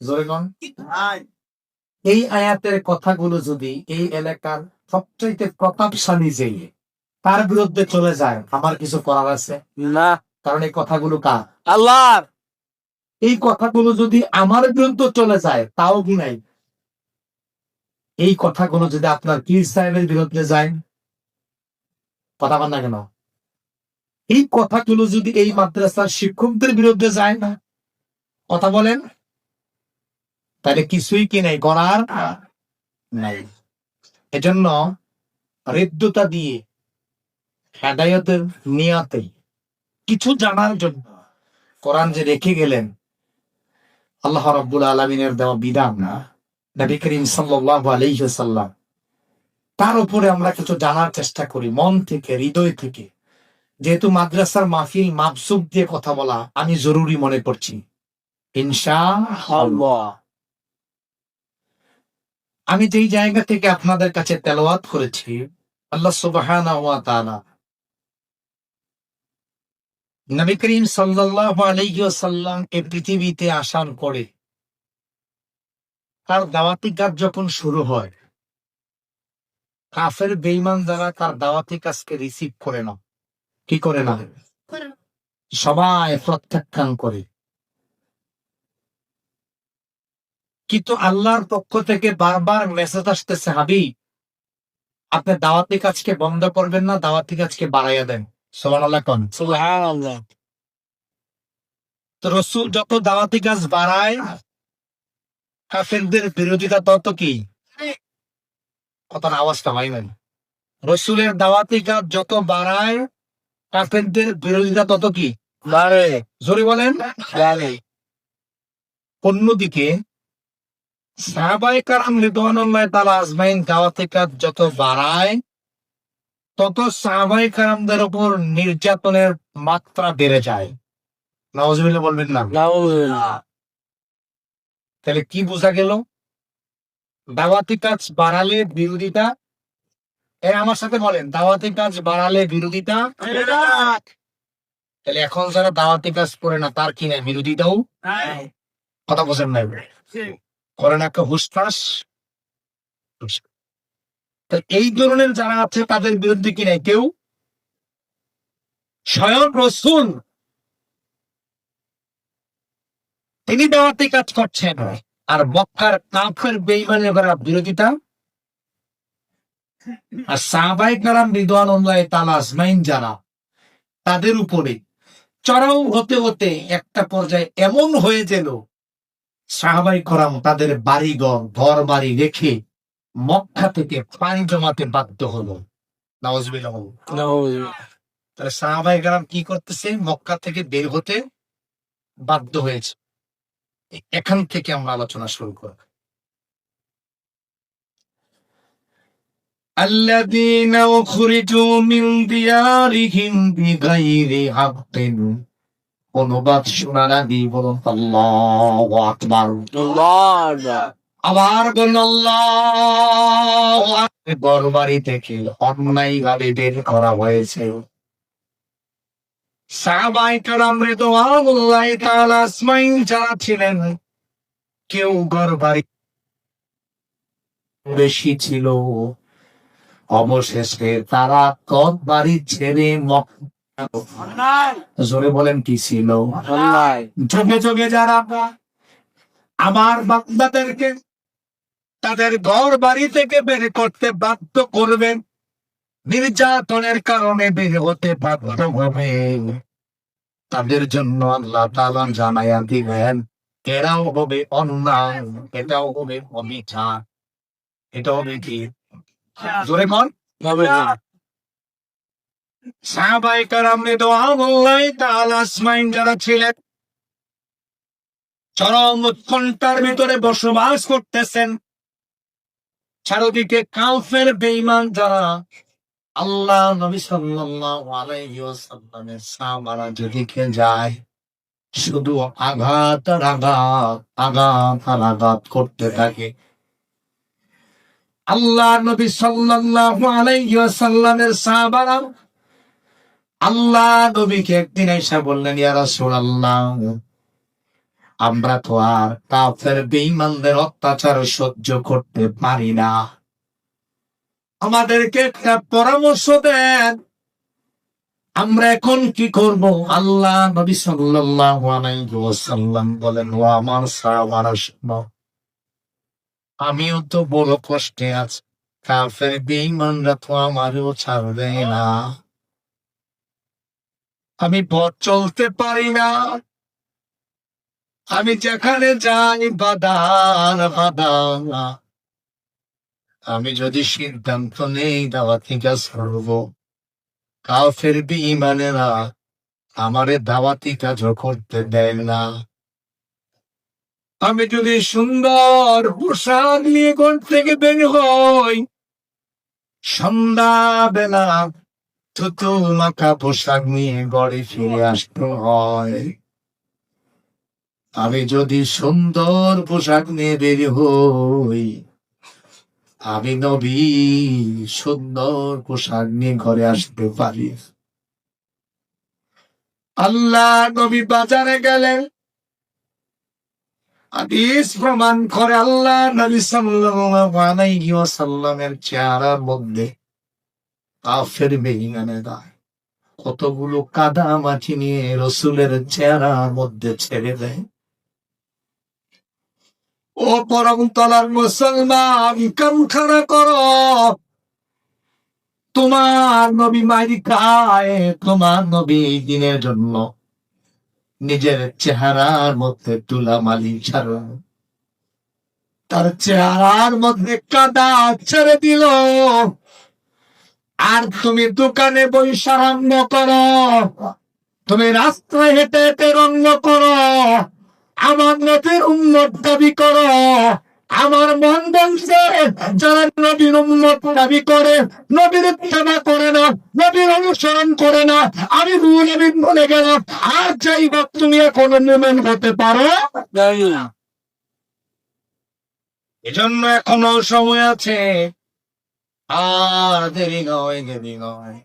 জোরে কোন এই আয়াতের কথাগুলো যদি এই এলাকার সবচাইতে প্রতাপশালী যে তার বিরুদ্ধে চলে যায়, আমার কিছু করার আছে না, কারণ এই কথাগুলো কার? আল্লাহর। এই কথাগুলো যদি আমার বিরুদ্ধে চলে যায় তাও কি নাই। এই কথাগুলো যদি আপনার পীর সাহেবের বিরুদ্ধে যায়, কথা বল না কেন? এই কথাগুলো যদি এই মাদ্রাসার শিক্ষকদের বিরুদ্ধে যায় না, কথা বলেন, তাহলে কিছুই কি নাই, করার নাই। এজন্য হৃদ্যতা দিয়ে হেদায়েতের নিয়াতে কিছু জানার জন্য কোরআন যে রেখে গেলেন, আল্লাহ রাব্বুল আলামিনের দেওয়া বিধান, নবী করিম সাল্লাল্লাহু আলাইহি ওয়াসাল্লাম, তার উপরে আমরা কিছু জানার চেষ্টা করি মন থেকে, হৃদয় থেকে। যেহেতু মাদ্রাসার মাহফিল মাবসুব দিয়ে কথা বলা আমি জরুরি মনে করছি, ইনশাআল্লাহ। আমি যেই জায়গা থেকে আপনাদের কাছে তেলাওয়াত করেছি, আল্লাহ সুবহানাহু ওয়া তাআলা নবী করিম সাল্লাল্লাহু আলাইহি ওয়াসাল্লাম এই পৃথিবীতে আসার পরে তার দাওয়াতি কাজ যখন শুরু হয়, কাফের বেঈমান যারা তার দাওয়াতি কাজকে রিসিভ করে না, কি করে না, সবাই প্রত্যাখ্যান করে। কিন্তু আল্লাহর পক্ষ থেকে বারবার মেসেজ আসতেছে, হাবিব আপনি দাওয়াতি কাজকে বন্ধ করবেন না, দাওয়াতি কাজকে বাড়াইয়া দেন। সুবহানাল্লাহ কোন। সুবহানাল্লাহ। তো রাসূল যত দাওয়াতি কাজ বাড়ায়, কাফেরদের বিরোধিতা তত কি, কথার আওয়াজটা হয় না। রাসূলের দাওয়াতি কাজ যত বাড়ায়, কাফেরদের বিরোধিতা তত কি বাড়ে। জোরে বলেন, বাড়ে। অন্যদিকে সাহাবায়ে কেরাম রিদওয়ানুল্লাহি তাআলা আজমাইন দাওয়াতি কাজ যত বাড়ায়, তত সাহাবায়ে কেরামদের উপর নির্যাতনের মাত্রা বেড়ে যায়। নাউজুবিল্লাহ বলবেন না? নাউজুবিল্লাহ। তাহলে কি বোঝা গেল? দাওয়াতি কাজ বাড়ালে বিরোধিতা, আমার সাথে বলেন, দাওয়াতি কাজ বাড়ালে বিরোধিতা। তাহলে এখন যারা দাওয়াতি কাজ করে না তার কি নাই, বিরোধিতাও। কথা বোঝেন নাই, করে না একটা হুসফাস। এই ধরনের যারা আছে তাদের বিরুদ্ধে কি নাই কেউ। স্বয়ং রাসূল তিনি দাওয়াতি কাজ করছেন, আর মক্কার কাফের বেঈমানের বিরোধিতা। আর সাহাবায়ে কেরাম রিদওয়ানুল্লাহি তাআলা আজমাইন যারা, তাদের উপরে চড়াও হতে হতে একটা পর্যায়ে এমন হয়ে গেল, সাহাবায়ে কেরাম তাদের বাড়িঘর ঘর বাড়ি রেখে মক্কা থেকে পানি জমাতে বাধ্য হলো। নাউজুবিল্লাহ। তাহলে সাহাবায়ে কেরাম কি করতেছে, মক্কা থেকে বের হতে বাধ্য হয়েছে। এখান থেকে আমরা আলোচনা শুরু করব। الذين أخرجوا من ديارهم بغير حق, অনুবাদ শোনানা দিব আল্লাহু আকবার। আবার বলুন আল্লাহু আকবার। ঘরবাড়ি থেকে অন্যায় ভাবে বের করা হয়েছে। সাহাবায়ে কেরাম রিদওয়ানুল্লাহি তাআলা আজমাইন যারা ছিলেন, কেউ ঘরবাড়ি বেশি ছিল, অবশেষে তারা ঘর বাড়ি ছেড়ে জোরে বলেন কি ছিল, যুগে যুগে যারা আমার বান্দাদেরকে তাদের ঘর বাড়ি থেকে বের করতে বাধ্য করবেন, নির্যাতনের কারণে বের হতে বাধ্য হবে, তাদের জন্য আল্লাহ তাআলা জানায়া দিবেন এরাও হবে অন্যায়, এটাও হবে অবিচার, এটা হবে কি, জোরে কোন। সাহাবায়ে কেরাম রিদওয়ানুল্লাহি তাআলা আজমাইন যারা ছিলেন, চরম উৎকণ্ঠার ভিতরে বসবাস করতেছেন। চারদিকে কাফের বেঈমান যারা, আল্লাহ নবী সাল্লাল্লাহু আলাইহি ওয়াসাল্লামের সাহাবারা যেদিকে যায় শুধু আঘাত আর আঘাত, আঘাত আর আঘাত করতে থাকে। আল্লাহ নবী সাল্লাল্লাহু আলাইহি ওয়াসাল্লামের সাহাবারা আল্লাহ নবীকে একদিন এসে বললেন, ইয়া রাসূলুল্লাহ, আমরা তো আর কাফের বেঈমানদের অত্যাচার সহ্য করতে পারি না। আমাদেরকে একটা পরামর্শ দেন, আমরা এখন কি করব? আল্লাহ নবী সাল্লাল্লাহু আলাইহি ওয়াসাল্লাম বলেন, ও আমার সাহাবারা শোনো, আমিও তো বড় কষ্টে আছি, কাফের বেঈমানরা তো আমারও ছাড়বে না, আমি পথ চলতে পারি না, আমি যেখানে যাই বাধা বাধা। আমি যদি সিদ্ধান্ত নেই দাওয়াতি কাজ করব, কাফের বেঈমানেরা আমারে দাওয়াতি কাজও করতে দেয় না। আমি যদি সুন্দর পোশাক নিয়ে ঘর থেকে বের হই, সন্ধ্যা বেলা থুতু মাখা পোশাক নিয়ে ঘরে ফিরে আসতে হয়। আমি যদি সুন্দর পোশাক নিয়ে বের হই, আমি নবী সুন্দর পোশাক নিয়ে ঘরে আসতে পারি। আল্লাহ নবী বাজারে গেলেন, হাদিস প্রমাণ করে আল্লাহ নবী সাল্লাল্লাহু আলাইহি ওয়াসাল্লামের চেহারার মধ্যে কাফের বেঈমানেরা কতগুলো কাদা মাটি নিয়ে রসুলের চেহারার মধ্যে ছেড়ে দেয়। ও পরম তলার মুসলমান, কান খাড়া করো, তোমার নবী মাইরি খায়, তোমার নবী এই দিনের জন্য নিজের চেহারার মধ্যে তুলা মালি ছাড়া তার চেহারার মধ্যে কাদা ছেড়ে দিল। আর তুমি দোকানে বৈশা রান্না করো, তুমি রাস্তায় হেঁটে হেঁটে রান্না করো, আমার নবীর উম্মত দাবি করো। আমার মন বলছে, যারা নবীর উম্মত দাবি করে, নবীর ইত্তেবা করে না, নবীর অনুসরণ করে না, আমি রুহুল আমিন বলে গেলাম। আর যাই হোক, তুমি এখনো মুমিন হতে পারো না। এজন্য এখনো সময় আছে, আর দেরি নয়, দেরি নয়।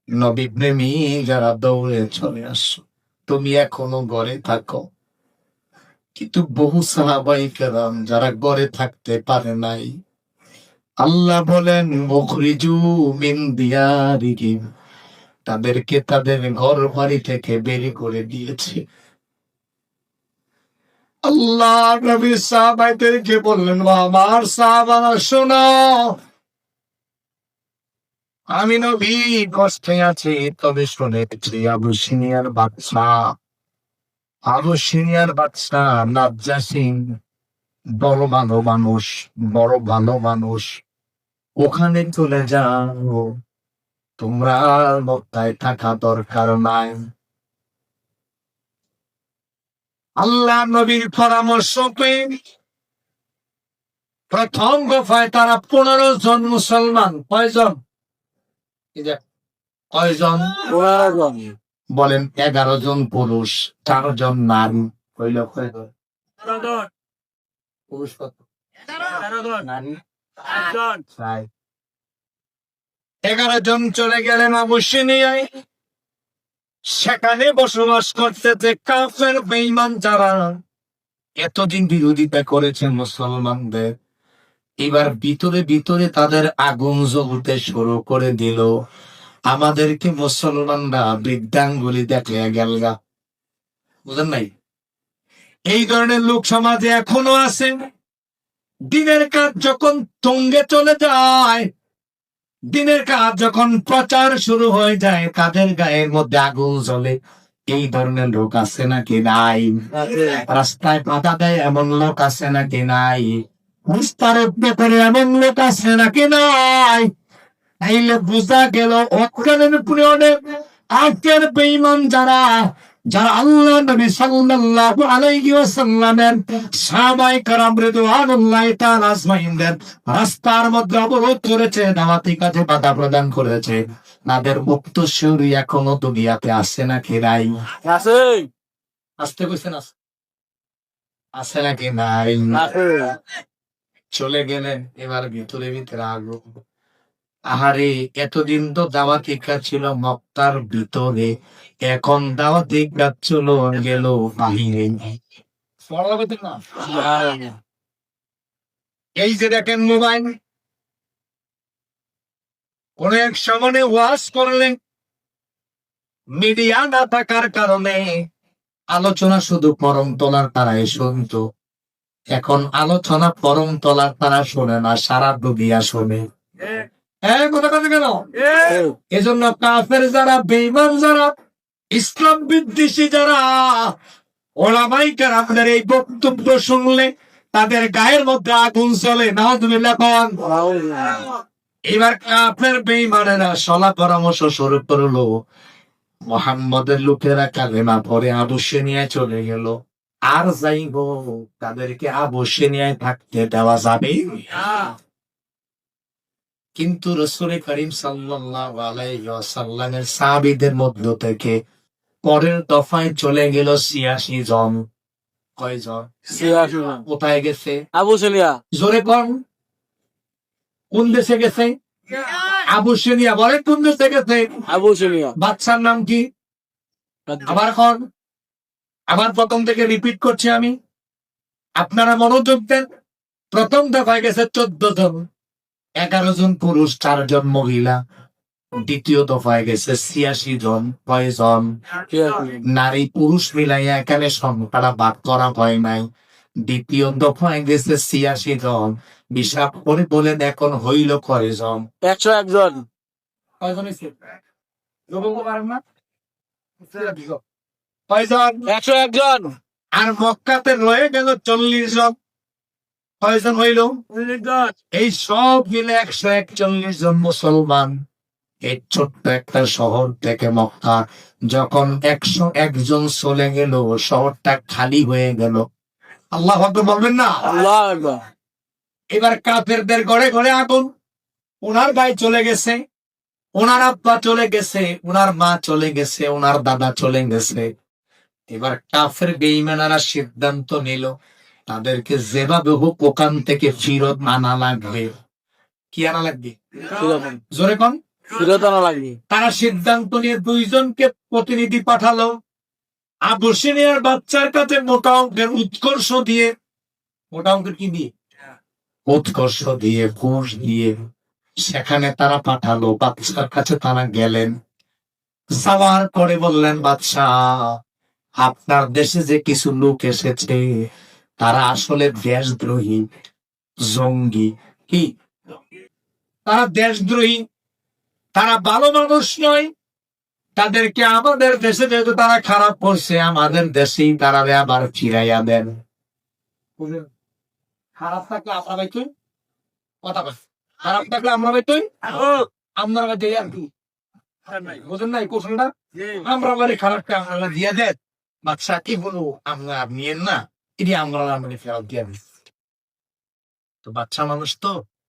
নবী প্রেমী যারা দৌড়ে চলে আসো, তুমি এখনো ঘরে থাকো। কিন্তু বহু সাহাবায়ে কেরাম যারা ঘরে থাকতে পারে নাই, আল্লাহ বলেন মুখরিজু মিন দিয়ারিহিম, তাদেরকে তাদের ঘর বাড়ি থেকে বের করে দিয়েছে। আল্লাহ নবী সাহাবাদেরকে বললেন, আমার সাহাবারা শোনো, আমি নবী কষ্টে আছি, তবে শুনেছি আবু সিনিয়র বাদশা নাজ্জাশী বড় ভালো মানুষ, বড় ভালো মানুষ, ওখানে চলে যাও, তোমরা মক্কায় থাকা দরকার নাই। আল্লাহ নবীর পরামর্শ পেয়ে প্রথম দফায় তারা 15 জন মুসলমান, কয়জন? কয়জন? 15 জন। বলেন 11 জন পুরুষ, 4 জন নারী, হইল কয়জন? পুরুষ কত? 11 জন, নারী 8 জন। 11 জন চলে গেলেন আবু সিনিয়ায়। সেখানে বসবাস করতেছে কাফের বেঈমান যারা এতদিন বিরোধিতা করেছে মুসলমানদের, এবার ভিতরে ভিতরে তাদের আগুন জ্বলতে শুরু করে দিল। আমাদেরকে মুসলমানরা বৃদ্ধাঙ্গুলি দেখে গেলগা, বুঝেন নাই? এই ধরনের লোক সমাজে এখনো আছে। দিনের কাজ যখন তুঙ্গে চলে যায়, দিনের কাজ যখন প্রচার শুরু হয়ে যায়, তাদের গায়ের মধ্যে আগুন জ্বলে। এই ধরনের লোক আছে নাকি নাই? রাস্তায় বাধা দেয় এমন লোক আছে নাকি নাই? রাস্তার করে এমন লোক আছে নাকি নাই? তাইলে বোঝা গেল অকালের পুরনে আজকের বেঈমান যারা, যারা আল্লাহ নবী সাল্লাল্লাহু আলাইহি ওয়াসাল্লামের সাহাবায়ে কেরাম রিদওয়ানুল্লাহি তাআলা আজমাইনদের রাস্তার মধ্যে অবরোধ করেছে, দাওয়াতি কাজে বাধা প্রদান করেছে, তাদের মুক্তসুরি এখনো দুনিয়াতে আছে নাকি নাই? আছে। আসতে কইছেন আছে, আছে নাকি নাই? চলে গেলেন, এবার ভিতরে ভিতরে আগুন। আহারে, এতদিন তো দাওয়াতি কাজ ছিল মক্কার ভিতরে, এখন দাওয়াতি কাজ চলো গেল বাহিরে। এই যে দেখেন মোবাইল, কোন এক সময় ওয়াজ করলেন, মিডিয়া না থাকার কারণে আলোচনা শুধু পরম তলার তারাই শুনতো। এখন আলোচনা পরম তলার তারা শোনে না, সারা দুনিয়া শোনে। কথা কথা কেন? এজন্য কাফের যারা, বেঈমান যারা, ইসলাম বিদ্বেষী যারা, ওলামাই কেরামদের এই বক্তব্য শুনলে তাদের গায়ের মধ্যে আগুন চলে। নাউযুবিল্লাহ কোন। এবার কাফের বেঈমানেরা সলা পরামর্শ শুরু করলো, মুহাম্মদের লোকেরা কালেমা পরে আবশ্যনীয় চলে গেল, আর যাইব তাদেরকে আবশ্যনীয় থাকতে দেওয়া যাবে। কিন্তু রাসূল করিম সাল্লাল্লাহু আলাইহি ওয়াসাল্লামের সাহাবীদের মধ্য থেকে পরের দফায় চলে গেল ৮৬ জন। কয়জন? ৮৬ জন। কোথায় গেছে? আবুসেলিয়া। জোরে কোন? কোন দেশে গেছে? আবশ্যনীয়। বলে কোন দেশে গেছে? আবুসেলিয়া। বাদশার নাম কি? আবার কোন? আবার প্রথম থেকে রিপিট করছি আমি, আপনারা মনোযোগ দেন। প্রথম দফায় গেছে ১৪ জন, ১১ জন পুরুষ, ৪ জন মহিলা। দ্বিতীয় দফায় গেছে ৮৬ জন। কয়জন? নারী পুরুষ মিলাইয়া এখানে সংখ্যাটা ভাগ করা হয় নাই। দ্বিতীয় দফায় গেছে ৮৬ জন। হিসাব করে বলেন এখন হইল কয়জন? ১০১ জন। কয়জন হইছে? কয়জন? ১০১ জন। আর মক্কাতে রয়ে গেল ৪০ জন। কয়জন হইল? এই সব মিলে ১৪১ জন মুসলমান। এই ছোট্ট একটা শহর থেকে মক্কা যখন ১০১ জন চলে গেল, শহরটা খালি হয়ে গেল। আল্লাহু আকবার বলবেন না? আল্লাহু আকবার। এবার কাফেরদের ঘরে ঘরে আগুন। ওনার ভাই চলে গেছে, ওনার আব্বা চলে গেছে, ওনার মা চলে গেছে, ওনার দাদা চলে গেছে। এবার কাফের বেঈমানেরা সিদ্ধান্ত নিল তাদেরকে যেভাবে হোক ওখান থেকে ফিরত আনা লাগবে। কি আনা লাগবে? জোরে কোন? ফিরত আনা লাগবে। তারা সিদ্ধান্ত নিয়ে ২ জনকে প্রতিনিধি পাঠালো আবশ্যনীয়ার বাচ্চার কাছে মোটা অঙ্কের উৎকর্ষ দিয়ে। মোটা অঙ্কের কি দিয়ে? উৎকর্ষ দিয়ে, ঘুষ দিয়ে। সেখানে তারা পাঠালো, বাদশার কাছে তারা গেলেন। যাওয়ার পরে বললেন, বাদশাহ, আপনার দেশে যে কিছু লোক এসেছে তারা আসলে দেশদ্রোহী, জঙ্গি। কি? তারা দেশদ্রোহী, তারা ভালো মানুষ নয়। তাদেরকে আমাদের দেশে যেহেতু তারা খারাপ করছে, আমাদের দেশেই তারা আবার ফিরাইয়া দেন। খারাপ থাকলে আমরা বাইতুই কথা বল, খারাপ থাকলে আমরা বাইতুই আমরা দেই আর কি। বুঝেন নাই কোশনটা? আমরা বলি খারাপটা আমরা দিয়ে দেন। বাদশা কি বলবো, আমরা নিয়েন না, এটি আমরা ফেরত দিয়ে দিচ্ছি। তো বাচ্চা মানুষ তো